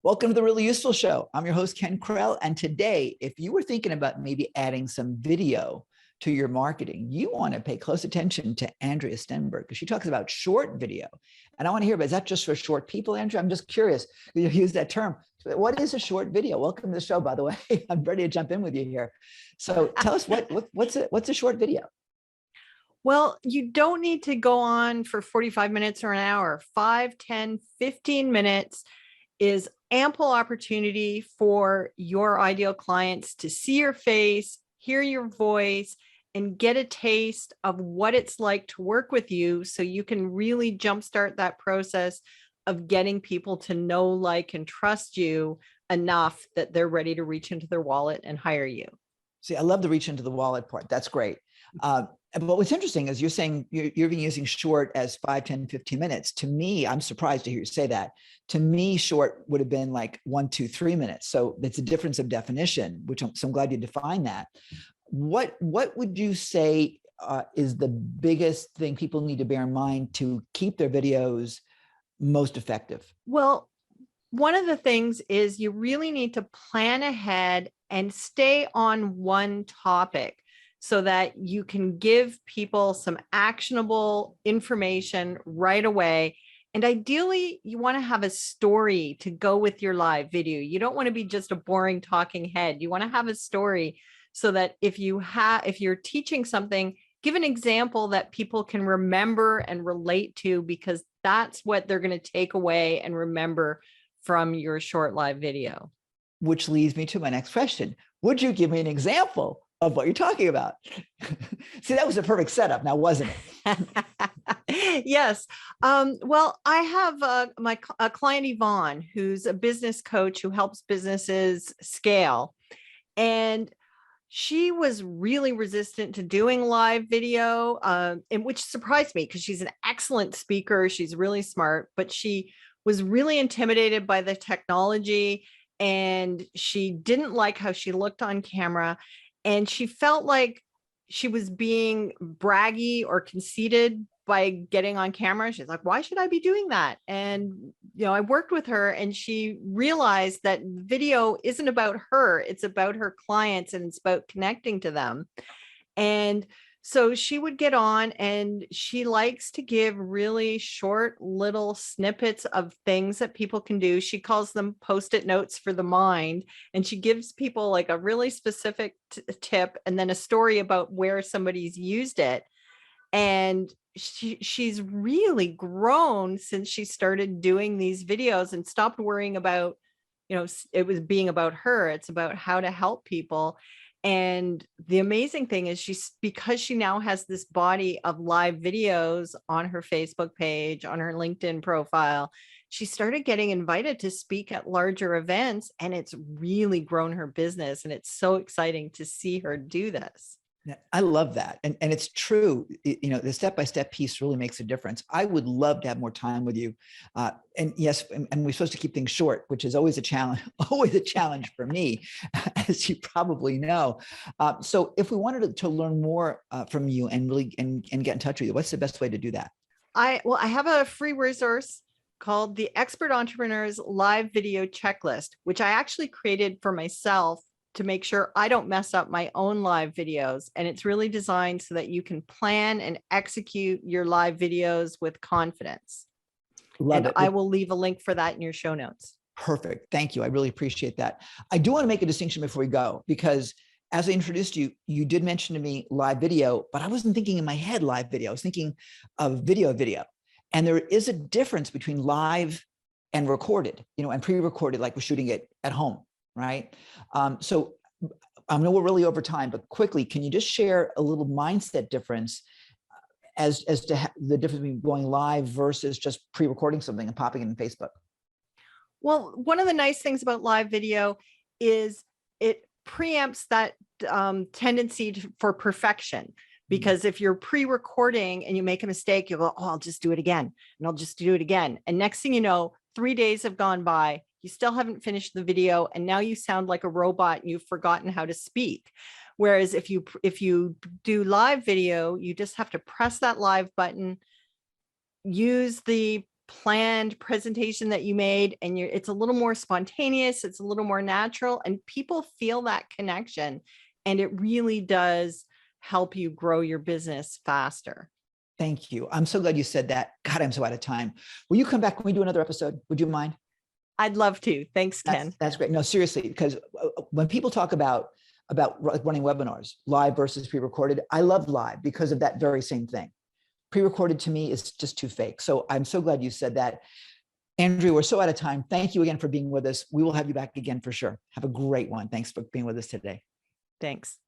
Welcome to the Really Useful Show. I'm your host, Ken Krell. And today, if you were thinking about maybe adding some video to your marketing, you want to pay close attention to Andrea Stenberg because she talks about short video. And I want to hear about, is that just for short people, Andrea? I'm just curious. You use that term. What is a short video? Welcome to the show, by the way. I'm ready to jump in with you here. So tell us what's a short video? Well, you don't need to go on for 45 minutes or an hour. 5, 10, 15 minutes is ample opportunity for your ideal clients to see your face, hear your voice, and get a taste of what it's like to work with you so you can really jumpstart that process of getting people to know, like, and trust you enough that they're ready to reach into their wallet and hire you. See, I love the reach into the wallet part. That's great. But what's interesting is you're saying you're using short as 5, 10, 15 minutes. To me, I'm surprised to hear you say that. To me, short would have been like 1, 2, 3 minutes. So it's a difference of definition, so I'm glad you defined that. What would you say is the biggest thing people need to bear in mind to keep their videos most effective? Well, one of the things is you really need to plan ahead and stay on one topic so that you can give people some actionable information right away. And ideally, you want to have a story to go with your live video. You don't want to be just a boring talking head. You want to have a story so that if you're teaching something, give an example that people can remember and relate to, because that's what they're going to take away and remember from your short live video. Which leads me to my next question. Would you give me an example of what you're talking about? See, that was a perfect setup now, wasn't it? Yes. Well, I have a client, Yvonne, who's a business coach who helps businesses scale. And she was really resistant to doing live video, and which surprised me because she's an excellent speaker. She's really smart, but she was really intimidated by the technology, and she didn't like how she looked on camera. And she felt like she was being braggy or conceited by getting on camera. She's like, why should I be doing that? And, I worked with her and she realized that video isn't about her. It's about her clients and it's about connecting to them. And so she would get on and she likes to give really short little snippets of things that people can do. She calls them Post-it notes for the mind. And she gives people like a really specific tip and then a story about where somebody's used it. And she's really grown since she started doing these videos and stopped worrying about, it was being about her. It's about how to help people. And the amazing thing is because she now has this body of live videos on her Facebook page, on her LinkedIn profile, she started getting invited to speak at larger events, and it's really grown her business. And it's so exciting to see her do this. I love that. And it's true. The step-by-step piece really makes a difference. I would love to have more time with you. And yes, and we're supposed to keep things short, which is always a challenge, for me, as you probably know. So if we wanted to learn more from you and really and get in touch with you, what's the best way to do that? I have a free resource called the Expert Entrepreneur's Live Video Checklist, which I actually created for myself to make sure I don't mess up my own live videos. And it's really designed so that you can plan and execute your live videos with confidence. Love it. I will leave a link for that in your show notes. Perfect. Thank you. I really appreciate that. I do want to make a distinction before we go, because as I introduced you, you did mention to me live video, but I wasn't thinking in my head live video. I was thinking of video. And there is a difference between live and recorded, and pre-recorded, like we're shooting it at home. Right. So I know we're really over time, but quickly, can you just share a little mindset difference as to the difference between going live versus just pre-recording something and popping it in Facebook? Well, one of the nice things about live video is it preempts that tendency for perfection. Because if you're pre-recording and you make a mistake, you'll go, oh, I'll just do it again. And I'll just do it again. And next thing you know, 3 days have gone by. You still haven't finished the video. And now you sound like a robot and you've forgotten how to speak. Whereas if you do live video, you just have to press that live button, use the planned presentation that you made, and it's a little more spontaneous, it's a little more natural, and people feel that connection, and it really does help you grow your business faster. Thank you. I'm so glad you said that. God, I'm so out of time. Will you come back when we do another episode? Would you mind? I'd love to. Thanks, Ken. That's great. No, seriously, because when people talk about running webinars, live versus pre-recorded, I love live because of that very same thing. Pre-recorded to me is just too fake. So I'm so glad you said that. Andrea, we're so out of time. Thank you again for being with us. We will have you back again for sure. Have a great one. Thanks for being with us today. Thanks.